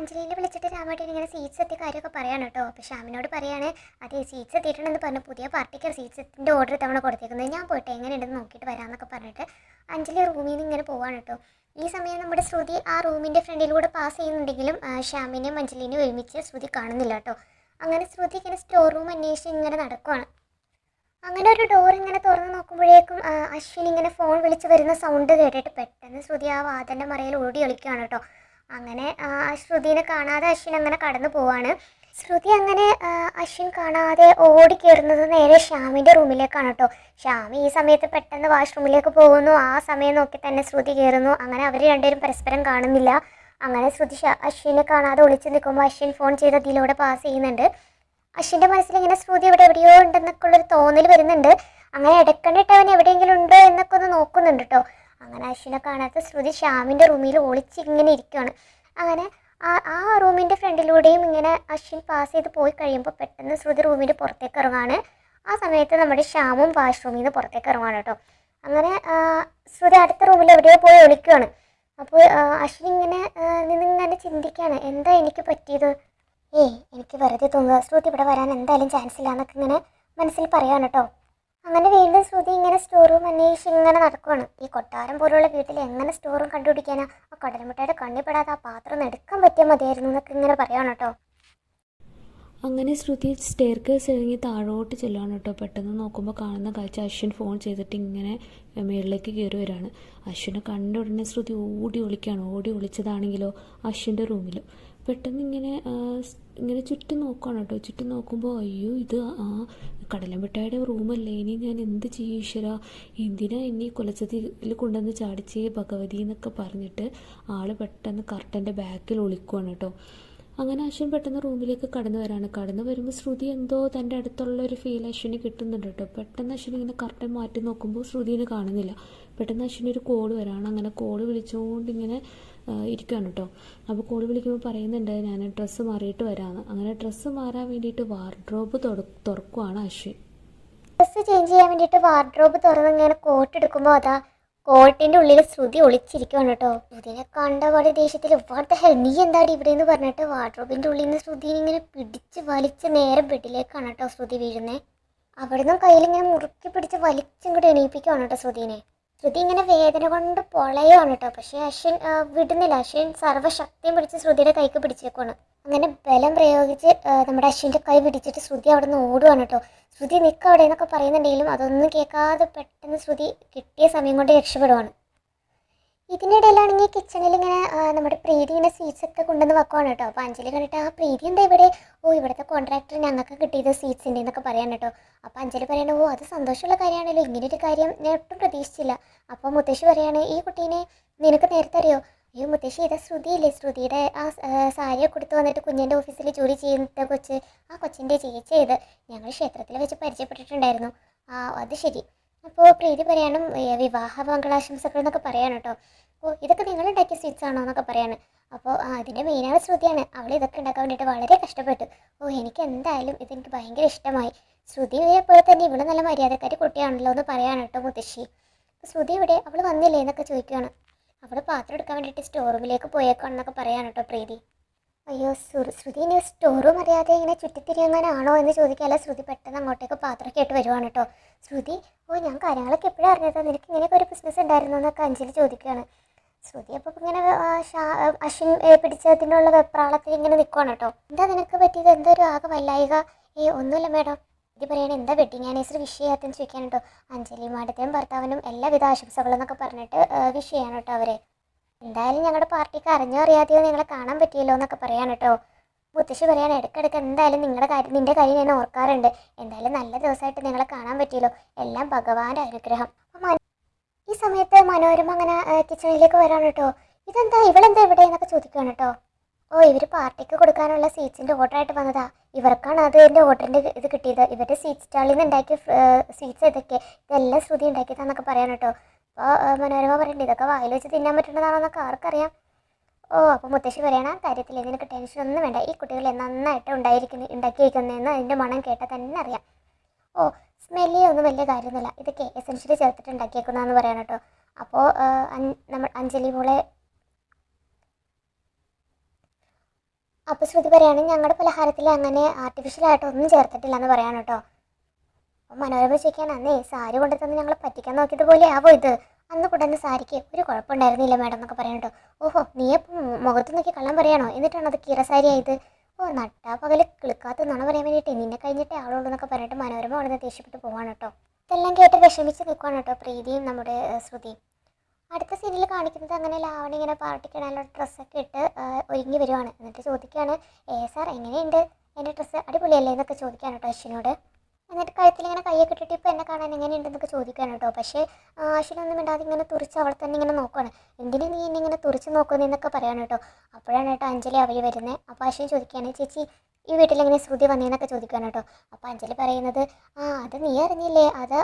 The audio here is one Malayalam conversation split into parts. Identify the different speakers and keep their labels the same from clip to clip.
Speaker 1: അഞ്ജലിനെ വിളിച്ചിട്ട് രാമേട്ടൻ ഇങ്ങനെ സീറ്റ്സ് എത്തിയ കാര്യമൊക്കെ പറയാണ് കേട്ടോ. അപ്പോൾ ഷ്യാമിനോട് പറയാണ് അതെ സീറ്റ്സ് എത്തിയിട്ടുണ്ടെന്ന് പറഞ്ഞു, പുതിയ പാർട്ടിക്ക് സീറ്റ്സിൻ്റെ ഓർഡർ തവണ കൊടുത്തേക്കുന്നത്, ഞാൻ പോയിട്ട് എങ്ങനെയുണ്ടെന്ന് നോക്കിയിട്ട് വരാമെന്നൊക്കെ പറഞ്ഞിട്ട് അഞ്ജലി റൂമിൽ നിന്ന് ഇങ്ങനെ പോവാണ് കേട്ടോ. ഈ സമയം നമ്മുടെ ശ്രുതി ആ റൂമിൻ്റെ ഫ്രണ്ടിലൂടെ പാസ് ചെയ്യുന്നുണ്ടെങ്കിലും ഷ്യാമിനെയും അഞ്ജലിനെയും ഒരുമിച്ച് ശ്രുതി കാണുന്നില്ല കേട്ടോ. അങ്ങനെ ശ്രുതി ഇങ്ങനെ സ്റ്റോർ റൂം അന്വേഷിച്ച് ഇങ്ങനെ നടക്കുവാണ്. അങ്ങനെ ഒരു ഡോർ ഇങ്ങനെ തുറന്ന് നോക്കുമ്പോഴേക്കും അശ്വിൻ ഇങ്ങനെ ഫോൺ വിളിച്ച് വരുന്ന സൗണ്ട് കേട്ടിട്ട് പെട്ടെന്ന് ശ്രുതി ആ വാതിൻ്റെ മറയിൽ ഓടി ഒളിക്കുകയാണ് കേട്ടോ. അങ്ങനെ ശ്രുതിനെ കാണാതെ അശ്വിൻ അങ്ങനെ കടന്നു പോവാണ്. ശ്രുതി അങ്ങനെ അശ്വിൻ കാണാതെ ഓടി കയറുന്നത് നേരെ ഷ്യാമിൻ്റെ റൂമിലേക്കാണ് കേട്ടോ. ഷ്യാമി ഈ സമയത്ത് പെട്ടെന്ന് വാഷ്റൂമിലേക്ക് പോകുന്നു. ആ സമയം നോക്കി തന്നെ ശ്രുതി കയറുന്നു. അങ്ങനെ അവർ രണ്ടുപേരും പരസ്പരം കാണുന്നില്ല. അങ്ങനെ ശ്രുതി അശ്വിനെ കാണാതെ ഒളിച്ച് നിൽക്കുമ്പോൾ അശ്വിൻ ഫോൺ ചെയ്ത് അതിലൂടെ പാസ് ചെയ്യുന്നുണ്ട്. അശ്വിൻ്റെ മനസ്സിൽ ഇങ്ങനെ ശ്രുതി ഇവിടെ എവിടെയോ ഉണ്ടെന്നൊക്കെ ഉള്ളൊരു തോന്നൽ വരുന്നുണ്ട്. അങ്ങനെ ഇടക്കണ്ടിട്ട് അവൻ എവിടെയെങ്കിലും ഉണ്ടോ എന്നൊക്കെ ഒന്ന് നോക്കുന്നുണ്ട് കേട്ടോ. അങ്ങനെ അശ്വിനെ കാണാത്ത ശ്രുതി ഷ്യാമിൻ്റെ റൂമിൽ ഒളിച്ച് ഇങ്ങനെ ഇരിക്കുകയാണ്. അങ്ങനെ ആ റൂമിൻ്റെ ഫ്രണ്ടിലൂടെയും ഇങ്ങനെ അശ്വിൻ പാസ് ചെയ്ത് പോയി കഴിയുമ്പോൾ പെട്ടെന്ന് ശ്രുതി റൂമിൻ്റെ പുറത്തേക്ക് ഇറങ്ങുകയാണ്. ആ സമയത്ത് നമ്മുടെ ഷ്യാമും വാഷ്റൂമിൽ നിന്ന് പുറത്തേക്ക് ഇറങ്ങുകയാണ് കേട്ടോ. അങ്ങനെ ശ്രുതി അടുത്ത റൂമിൽ എവിടെയോ പോയി ഒളിക്കുകയാണ്. അപ്പോൾ അശ്വിൻ ഇങ്ങനെ നിന്നിങ്ങനെ ചിന്തിക്കുകയാണ്, എന്താ എനിക്ക് പറ്റിയത്, എനിക്ക് വെറുതെ തോന്നുക, ശ്രുതി ഇവിടെ വരാൻ എന്തായാലും ചാൻസ് ഇല്ല എന്നൊക്കെ ഇങ്ങനെ മനസ്സിൽ പറയാണ് കേട്ടോ. അങ്ങനെ വീണ്ടും ശ്രുതി ഇങ്ങനെ സ്റ്റോർ റൂം അന്വേഷിച്ച് ഇങ്ങനെ നടക്കുവാണ്. ഈ കൊട്ടാരം പോലുള്ള വീട്ടിൽ എങ്ങനെ സ്റ്റോർ റൂം കണ്ടുപിടിക്കാനാ, ആ കടലമുട്ടയുടെ കണ്ണിപ്പെടാതെ ആ പാത്രം ഒന്ന് എടുക്കാൻ പറ്റിയാൽ മതിയായിരുന്നു എന്നൊക്കെ ഇങ്ങനെ പറയാണ് കേട്ടോ.
Speaker 2: അങ്ങനെ ശ്രുതി സ്റ്റെയർ കേസ് ഇറങ്ങി താഴോട്ട് ചെല്ലുകയാണ് കേട്ടോ. പെട്ടെന്ന് നോക്കുമ്പോൾ കാണുന്ന കാഴ്ച അശ്വിൻ ഫോൺ ചെയ്തിട്ട് ഇങ്ങനെ മുകളിലേക്ക് കയറി വരികയാണ്. അശ്വിനെ കണ്ട ഉടനെ ശ്രുതി ഓടി ഒളിക്കുകയാണ്. ഓടി ഒളിച്ചതാണെങ്കിലോ അശ്വിൻ്റെ റൂമിലും. പെട്ടെന്ന് ഇങ്ങനെ ചുറ്റും നോക്കുകയാണ് കേട്ടോ. ചുറ്റും നോക്കുമ്പോൾ അയ്യോ ഇത് കടലമ്പിട്ടായുടെ റൂമല്ലേ, ഇനി ഞാൻ എന്ത് ചെയ്യും ഈശ്വര, എന്തിനാ ഇനി കൊലച്ചതിൽ കൊണ്ടുവന്ന് ചാടിച്ചേ ഭഗവതി എന്നൊക്കെ പറഞ്ഞിട്ട് ആൾ പെട്ടെന്ന് കർട്ടൻ്റെ ബാക്കിൽ ഒളിക്കുകയാണ് കേട്ടോ. അങ്ങനെ അശ്വിൻ പെട്ടെന്ന് റൂമിലേക്ക് കടന്നു വരാണ്. കടന്നു വരുമ്പോൾ ശ്രുതി എന്തോ തൻ്റെ അടുത്തുള്ള ഒരു ഫീൽ അശ്വിന് കിട്ടുന്നുണ്ട് കേട്ടോ. പെട്ടെന്ന് അശ്വിൻ ഇങ്ങനെ കർട്ടൻ മാറ്റി നോക്കുമ്പോൾ ശ്രുതിനെ കാണുന്നില്ല. പെട്ടെന്ന് അശ്വിനൊരു കോള് വരാണ്. അങ്ങനെ കോള് വിളിച്ചുകൊണ്ട് ഇങ്ങനെ ഇരിക്കുകയാണ് കേട്ടോ. അപ്പോൾ കോള് വിളിക്കുമ്പോൾ പറയുന്നുണ്ട് ഞാൻ ഡ്രസ്സ് മാറിയിട്ട് വരാമെന്ന്. അങ്ങനെ ഡ്രസ്സ് മാറാൻ വേണ്ടിയിട്ട് വാർഡ്രോബ് തുറക്കുവാണ് അശ്വിൻ.
Speaker 1: ഡ്രസ്സ് ചേഞ്ച് ചെയ്യാൻ വേണ്ടിയിട്ട് വാർഡ്രോബ് തുറന്ന് ഇങ്ങനെ കോട്ട് എടുക്കുമ്പോൾ അതാ കോട്ടിൻ്റെ ഉള്ളിൽ ശ്രുതി ഒളിച്ചിരിക്കുകയാണ് കേട്ടോ. ശ്രുതിനെ കണ്ട പോലെ ദേഷ്യത്തിൽ വാട്ട് ദ ഹെൽ, നീ എന്താണ് ഇവിടെ എന്ന് പറഞ്ഞിട്ട് വാർഡ്രോബിൻ്റെ ഉള്ളിൽ നിന്ന് ശ്രുതിനെ ഇങ്ങനെ പിടിച്ച് വലിച്ച് നേരെ ബെഡിലേക്കാണ് കേട്ടോ ശ്രുതി വീഴുന്നത്. അവിടുന്ന് കയ്യിലിങ്ങനെ മുറുക്കി പിടിച്ച് വലിച്ചിങ്ങോട്ട് എണീപ്പിക്കുകയാണ് കേട്ടോ ശ്രുതിനെ. ശ്രുതി ഇങ്ങനെ വേദന കൊണ്ട് പൊളയുകയാണ് കേട്ടോ. പക്ഷേ അശ്വിൻ വിടുന്നില്ല. അശ്വിൻ സർവ്വശക്തിയും പിടിച്ച് ശ്രുതിയുടെ കൈക്ക് പിടിച്ചേക്കുവാണ്. അങ്ങനെ ബലം പ്രയോഗിച്ച് നമ്മുടെ അശ്വിൻ്റെ കൈ പിടിച്ചിട്ട് ശ്രുതി അവിടെ നിന്ന് ഓടുകയാണ് കേട്ടോ. ശ്രുതി നിൽക്കുക അവിടെ എന്നൊക്കെ പറയുന്നുണ്ടെങ്കിലും അതൊന്നും കേൾക്കാതെ പെട്ടെന്ന് ശ്രുതി കിട്ടിയ സമയം കൊണ്ട് രക്ഷപ്പെടുവാണ്. ഇതിനിടയിലാണെങ്കിൽ കിച്ചണിൽ ഇങ്ങനെ നമ്മുടെ പ്രീതി ഇങ്ങനെ സ്വീറ്റ്സ് ഒക്കെ കൊണ്ടുവന്ന് വെക്കുവാണ് കേട്ടോ. അപ്പോൾ അഞ്ജലി കണ്ടിട്ട് ആ പ്രീതി എന്താ ഇവിടെ, ഇവിടുത്തെ കോൺട്രാക്ടർ ഞങ്ങൾക്ക് കിട്ടിയത് സ്വീറ്റ്സിൻ്റെ എന്നൊക്കെ പറയാൻ കേട്ടോ. അപ്പോൾ അഞ്ജലി പറയണ അത് സന്തോഷമുള്ള കാര്യമാണല്ലോ, ഇങ്ങനൊരു കാര്യം ഞാൻ ഒട്ടും പ്രതീക്ഷിച്ചില്ല. അപ്പോൾ മുത്തശ്ശി പറയാണ് ഈ കുട്ടീനെ നിനക്ക് നേരത്തെ അറിയോ, മുത്തശ്ശി ഇതാ ശ്രുതിയില്ലേ, ശ്രുതിയുടെ ആ സാരിയൊക്കെ കൊടുത്ത് വന്നിട്ട് കുഞ്ഞിൻ്റെ ഓഫീസിൽ ജോലി ചെയ്യുന്ന കൊച്ച്, ആ കൊച്ചിൻ്റെ ചേച്ചി ഇത് ഞങ്ങൾ ക്ഷേത്രത്തിൽ വെച്ച് പരിചയപ്പെട്ടിട്ടുണ്ടായിരുന്നു. അത് ശരി. അപ്പോൾ പ്രീതി പറയാനും വിവാഹ മംഗളാശംസകൾ എന്നൊക്കെ പറയാണ് കേട്ടോ. ഇതൊക്കെ നിങ്ങൾ ഉണ്ടാക്കിയ സ്വീറ്റ്സ് ആണോ എന്നൊക്കെ പറയാണ്. അപ്പോൾ അതിൻ്റെ മെയിനാണ് ശ്രുതിയാണ്. അവൾ ഇതൊക്കെ ഉണ്ടാക്കാൻ വേണ്ടിയിട്ട് വളരെ കഷ്ടപ്പെട്ടു. എനിക്ക് എന്തായാലും ഇതെനിക്ക് ഭയങ്കര ഇഷ്ടമായി. ശ്രുതിയെ പോലെ തന്നെ ഇവള് നല്ല മര്യാദക്കാരി കുട്ടിയാണല്ലോ എന്ന് പറയാണ് കേട്ടോ മുത്തശ്ശി. അപ്പോൾ ശ്രുതി ഇവിടെ അവൾ വന്നില്ലേ എന്നൊക്കെ ചോദിക്കുകയാണ്. അവൾ പാത്രം എടുക്കാൻ വേണ്ടിയിട്ട് സ്റ്റോർ റൂമിലേക്ക് പോയേക്കാണെന്നൊക്കെ പറയാണ് കേട്ടോ പ്രീതി. അയ്യോ ശ്രുതി ഇനി സ്റ്റോർ റൂം അറിയാതെ ഇങ്ങനെ ചുറ്റിത്തിരിയാനാണോ എന്ന് ചോദിക്കാല്ല. ശ്രുതി പെട്ടെന്ന് അങ്ങോട്ടേക്ക് പാത്രമൊക്കെ ആയിട്ട് വരുവാണ് കേട്ടോ. ശ്രുതി ഞാൻ കാര്യങ്ങളൊക്കെ എപ്പോഴും അറിഞ്ഞത്, നിനക്ക് ഇങ്ങനെയൊക്കെ ഒരു ബിസിനസ് ഉണ്ടായിരുന്നു എന്നൊക്കെ അഞ്ജലി ചോദിക്കുകയാണ്. ശ്രുതി അപ്പോൾ ഇങ്ങനെ അശ്വിൻ പിടിച്ചതിനുള്ള വെപ്രാളത്തിൽ ഇങ്ങനെ നിൽക്കുവാണ് കേട്ടോ. എന്താ നിനക്ക് പറ്റിയത്, എന്താ ഒരു ആകെ വല്ലായിക? ഒന്നുമില്ല മേഡം. ഇത് പറയണേ എന്താ വെഡിങ് ആനിവേഴ്സറി വിഷ് ചെയ്യാത്തെന്ന് ചോദിക്കാൻ കേട്ടോ. അഞ്ജലി മാഡത്തെയും ഭർത്താവിനും എല്ലാവിധ ആശംസകളും എന്നൊക്കെ പറഞ്ഞിട്ട് വിഷ് ചെയ്യാണ് കേട്ടോ അവരെ. എന്തായാലും ഞങ്ങളുടെ പാർട്ടിക്ക് അറിഞ്ഞോ അറിയാതെയോ നിങ്ങളെ കാണാൻ പറ്റിയല്ലോ എന്നൊക്കെ പറയാൻ കേട്ടോ. മുത്തശ്ശി പറയാൻ ഇടയ്ക്കിടയ്ക്ക് എന്തായാലും നിന്റെ കാര്യം ഞാൻ ഓർക്കാറുണ്ട്. എന്തായാലും നല്ല ദിവസമായിട്ട് നിങ്ങളെ കാണാൻ പറ്റിയല്ലോ, എല്ലാം ഭഗവാന്റെ അനുഗ്രഹം. ഈ സമയത്ത് മനോരമ അങ്ങനെ കിച്ചണിലേക്ക് വരാണ് കേട്ടോ. ഇതെന്താ ഇവളെന്താ ഇവിടെ എന്നൊക്കെ ചോദിക്കുകയാണ് കേട്ടോ. ഇവർ പാർട്ടിക്ക് കൊടുക്കാനുള്ള സ്വീറ്റ്സിൻ്റെ ഓർഡറായിട്ട് വന്നതാ, ഇവർക്കാണ് അതിൻ്റെ ഓർഡറിൻ്റെ ഇത് കിട്ടിയത്. ഇവരുടെ സ്വീറ്റ് സ്റ്റാളിൽ നിന്ന് ഉണ്ടാക്കിയ സ്വീറ്റ്സ് ഇതൊക്കെ, ഇതെല്ലാം ശ്രുതി ഉണ്ടാക്കിയതാന്നൊക്കെ പറയാൻ കേട്ടോ. അപ്പോൾ മനോരമ പറയണ്ടേ ഇതൊക്കെ വായിൽ വെച്ച് തിന്നാൻ പറ്റുന്നതാണെന്നൊക്കെ ആർക്കറിയാം. അപ്പോൾ മുത്തശ്ശി പറയണ കാര്യത്തിൽ നിനക്ക് ടെൻഷനൊന്നും വേണ്ട, ഈ കുട്ടികൾ നന്നായിട്ട് ഉണ്ടാക്കിയിരിക്കുന്നതെന്ന് അതിൻ്റെ മണം കേട്ടാൽ തന്നെ അറിയാം. സ്മെല്ലി ഒന്നും വലിയ കാര്യമൊന്നുമില്ല, ഇതൊക്കെ എസൻഷ്യലി ചേർത്തിട്ട് ഉണ്ടാക്കിയേക്കുന്നതെന്ന് പറയാൻ കേട്ടോ. അപ്പോൾ നമ്മൾ അഞ്ജലി മോളെ അപ്പോൾ ശ്രുതി പറയാണ് ഞങ്ങളുടെ പലഹാരത്തിൽ അങ്ങനെ ആർട്ടിഫിഷ്യലായിട്ട് ഒന്നും ചേർത്തിട്ടില്ല എന്ന് പറയാണ് കേട്ടോ. അപ്പം മനോരമ ചോദിക്കാൻ അന്നേ സാരി കൊണ്ടു തന്നെ ഞങ്ങൾ പറ്റിക്കാൻ നോക്കിയതുപോലെ ആവോ ഇത്? അന്ന് കൊണ്ടുവന്ന സാരിക്ക് ഒരു കുഴപ്പമുണ്ടായിരുന്നില്ല മാഡം എന്നൊക്കെ പറയാൻ കേട്ടോ. ഓഹോ നീ അപ്പം മുഖത്ത് നോക്കി കള്ളം പറയാണോ? എന്നിട്ടാണ് അത് കീറ സാരി ആയത്? ഓ നട്ടാ പകല് കിളുക്കാത്ത നുണ പറയാൻ വേണ്ടിയിട്ട് നിന്നെ കഴിഞ്ഞിട്ടേ ആളുള്ളൂ എന്നൊക്കെ പറഞ്ഞിട്ട് മനോരമ അവിടെ നിന്ന് ദേഷ്യപ്പെട്ട് പോവാണ് കേട്ടോ. ഇതെല്ലാം കേട്ട് വിഷമിച്ച് നിൽക്കുവാണ് കേട്ടോ പ്രീതിയും നമ്മുടെ ശ്രുതിയും. അടുത്ത സീനിൽ കാണിക്കുന്നത് അങ്ങനെ ലാവണി ഇങ്ങനെ പാർട്ടിക്കിടാനുള്ള ഡ്രസ്സൊക്കെ ഇട്ട് ഒരുങ്ങി വരുവാണ്. എന്നിട്ട് ചോദിക്കുകയാണ് സാർ എങ്ങനെയുണ്ട് എൻ്റെ ഡ്രസ്സ് അടിപൊളിയല്ലേ എന്നൊക്കെ ചോദിക്കുകയാണ് കേട്ടോ അശ്വിനോട്. എന്നിട്ട് കഴുത്തിൽ ഇങ്ങനെ കയ്യൊക്കെ ഇട്ടിട്ട് ഇപ്പോൾ എന്നെ കാണാൻ എങ്ങനെയുണ്ടെന്നൊക്കെ ചോദിക്കുകയാണ് കേട്ടോ. പക്ഷേ അശ്വിനൊന്നും ഇണ്ടാതെ ഇങ്ങനെ തുറിച്ച് അവൾ തന്നെ ഇങ്ങനെ നോക്കുകയാണ്. എന്തിനാ നീ എന്നെ ഇങ്ങനെ തുറിച്ച് നോക്കുന്നതെന്നൊക്കെ പറയാണ് കേട്ടോ. അപ്പോഴാണ് കേട്ടോ അഞ്ജലി അവർ വരുന്നത്. അപ്പോൾ അശ്വിൻ ചോദിക്കുകയാണ് ചേച്ചി ഈ വീട്ടിലെങ്ങനെ ശ്രുതി വന്നേന്നൊക്കെ ചോദിക്കുകയാണ് കേട്ടോ. അപ്പോൾ അഞ്ജലി പറയുന്നത് അത് നീ അറിഞ്ഞില്ലേ, അത്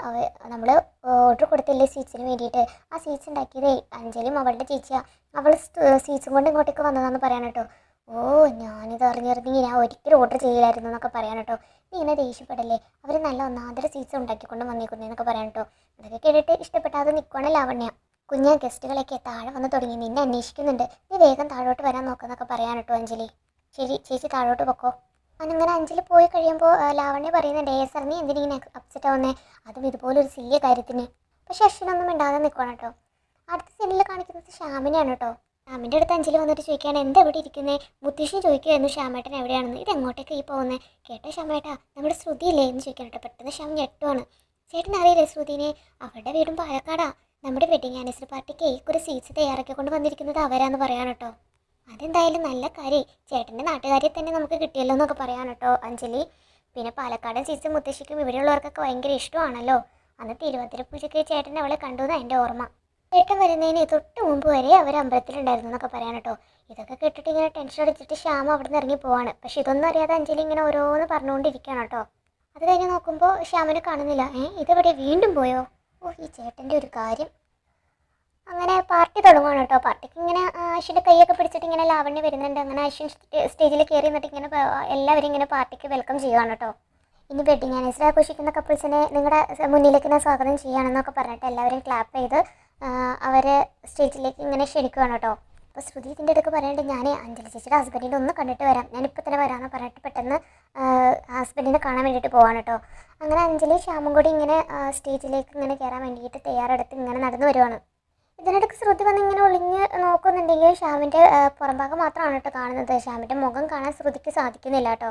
Speaker 1: നമ്മൾ ഓർഡർ കൊടുത്തില്ലേ സ്വീറ്റ്സിന് വേണ്ടിയിട്ട്, ആ സ്വീറ്റ്സ് ഉണ്ടാക്കിയതേ അഞ്ജലിയും അവളുടെ ചേച്ചിയാണ്, അവൾ സ്വീറ്റ്സും കൊണ്ട് ഇങ്ങോട്ടേക്ക് വന്നതാണെന്ന് പറയാൻ കേട്ടോ. ഓ ഞാനിത് അറിഞ്ഞിരുന്നെങ്കിൽ ഞാൻ ഒരിക്കലും ഓർഡർ ചെയ്യില്ലായിരുന്നു എന്നൊക്കെ പറയാൻ കേട്ടോ. നീ ഇങ്ങനെ ദേഷ്യപ്പെടല്ലേ, അവർ നല്ല ഒന്നാന്തര സ്വീറ്റ്സ് ഉണ്ടാക്കിക്കൊണ്ട് വന്നേക്കുന്നതെന്നൊക്കെ പറയാൻ കേട്ടോ. അതൊക്കെ കേട്ടിട്ട് ഇഷ്ടപ്പെട്ടാതെ നിൽക്കുകയാണ് ലാവണ്യ. കുഞ്ഞ ഗസ്റ്റുകളൊക്കെ താഴെ വന്ന് തുടങ്ങി, നിന്നെ അന്വേഷിക്കുന്നുണ്ട്, നീ വേഗം താഴോട്ട് വരാൻ നോക്കുന്നൊക്കെ പറയാൻ കേട്ടോ അഞ്ജലി. ശരി ചേച്ചി താഴോട്ട് പൊക്കോ. അങ്ങനെ അഞ്ജലി പോയി കഴിയുമ്പോൾ ലാവണ്യ പറയുന്നുണ്ട് സാർ നീ എന്തിനിങ്ങനെ അപ്സെറ്റ് ആവുന്നേ, അതും ഇതുപോലൊരു സില്ലിയ കാര്യത്തിന്. പക്ഷെ അശ്വിനൊന്നും മിണ്ടാതെ നിൽക്കണം കേട്ടോ. അടുത്ത സീനിൽ കാണിക്കുന്നത് ശ്യാമിനെയാണ് കേട്ടോ. ശ്യാമിൻ്റെ അടുത്ത് അഞ്ജലി വന്നിട്ട് ചോദിക്കുകയാണ് എന്താ ഇവിടെ ഇരിക്കുന്നത്? മുത്തശ്ശി ചോദിക്കുമായിരുന്നു ശ്യാമേട്ടൻ എവിടെയാണെന്ന്, ഇത് എങ്ങോട്ടേക്ക് ഈ പോകുന്നത്? കേട്ടോ ശ്യാമേട്ടാ നമ്മുടെ ശ്രുതിയില്ലേ എന്ന് ചോദിക്കാൻ കേട്ടോ. പെട്ടെന്ന് ശ്യാം ഞെട്ടുവാണ്. ചേട്ടൻ അറിയില്ലേ ശ്രുതിനെ? അവരുടെ വീടും പാലക്കാടാ. നമ്മുടെ വെഡിങ് ആനിവേഴ്സറി പാർട്ടിക്ക് ഒരു സ്വീറ്റ്സ് തയ്യാറാക്കിക്കൊണ്ട് വന്നിരിക്കുന്നത് അവരാന്ന് പറയാൻ കേട്ടോ. അതെന്തായാലും നല്ല കാര്യം, ചേട്ടൻ്റെ നാട്ടുകാരെ തന്നെ നമുക്ക് കിട്ടിയല്ലോ എന്നൊക്കെ പറയാൻ കേട്ടോ അഞ്ജലി. പിന്നെ പാലക്കാടൻ സ്വീറ്റ്സും മുത്തശ്ശിക്കും ഇവിടെയുള്ളവർക്കൊക്കെ ഭയങ്കര ഇഷ്ടമാണല്ലോ. അന്ന് തിരുവാതിര പൂജയ്ക്ക് ചേട്ടൻ അവളെ കണ്ടു എന്നാണ് എൻ്റെ ഓർമ്മ. ചേട്ടൻ വരുന്നതിന് തൊട്ട് മുമ്പ് വരെ അവർ അമ്പലത്തിലുണ്ടായിരുന്നു എന്നൊക്കെ പറയാൻ കേട്ടോ. ഇതൊക്കെ കേട്ടിട്ട് ഇങ്ങനെ ടെൻഷൻ അടിച്ചിട്ട് ശ്യാമ അവിടെ നിന്ന് ഇറങ്ങി പോവാണ്. പക്ഷെ ഇതൊന്നും അറിയാതെ അഞ്ജലി ഇങ്ങനെ ഓരോന്ന് പറഞ്ഞുകൊണ്ടിരിക്കുകയാണ് കേട്ടോ. അത് കഴിഞ്ഞ് നോക്കുമ്പോൾ ശ്യാമിനെ കാണുന്നില്ല. ഇതെവിടെ വീണ്ടും പോയോ? ഓ ഈ ചേട്ടൻ്റെ ഒരു കാര്യം. അങ്ങനെ പാർട്ടി തുടങ്ങുകയാണ് കേട്ടോ. പാർട്ടിക്ക് ഇങ്ങനെ അശ്വിൻ്റെ കൈയൊക്കെ പിടിച്ചിട്ട് ഇങ്ങനെ ലാവണ്യ വരുന്നുണ്ട്. അങ്ങനെ അശ്വിൻ സ്റ്റേജിൽ കയറി നിന്നിട്ട് ഇങ്ങനെ എല്ലാവരും ഇങ്ങനെ പാർട്ടിക്ക് വെൽക്കം ചെയ്യുകയാണ് കേട്ടോ. ഇനി വെഡിങ് ആനിവേഴ്സറി ആഘോഷിക്കുന്ന കപ്പിൾസിനെ നിങ്ങളുടെ മുന്നിലേക്ക് ഞാൻ സ്വാഗതം ചെയ്യുകയാണെന്നൊക്കെ പറഞ്ഞിട്ട് എല്ലാവരും ക്ലാപ്പ് ചെയ്ത് അവരെ സ്റ്റേജിലേക്ക് ഇങ്ങനെ ക്ഷണിക്കുകയാണ് കേട്ടോ. അപ്പോൾ ശ്രുതി ഇതിൻ്റെ അടുക്ക് പറയേണ്ടത് ഞാൻ അഞ്ജലി ചേച്ചിയുടെ ഹസ്ബൻഡിനെ ഒന്ന് കണ്ടിട്ട് വരാം, ഞാനിപ്പോൾ തന്നെ വരാമെന്ന് പറഞ്ഞിട്ട് പെട്ടെന്ന് ഹസ്ബൻഡിനെ കാണാൻ വേണ്ടിയിട്ട് പോവാണ് കേട്ടോ. അങ്ങനെ അഞ്ജലി ശ്യാമും കൂടി ഇങ്ങനെ സ്റ്റേജിലേക്ക് ഇങ്ങനെ കയറാൻ വേണ്ടിയിട്ട് തയ്യാറെടുത്ത് ഇങ്ങനെ നടന്നു വരുവാണ്. ഇതിനിടയ്ക്ക് ശ്രുതി വന്ന് ഇങ്ങനെ ഒളിഞ്ഞ് നോക്കുന്നുണ്ടെങ്കിൽ ശ്യാമിൻ്റെ പുറംഭാഗം മാത്രമാണ് കേട്ടോ കാണുന്നത്. ശ്യാമിൻ്റെ മുഖം കാണാൻ ശ്രുതിക്ക് സാധിക്കുന്നില്ല കേട്ടോ.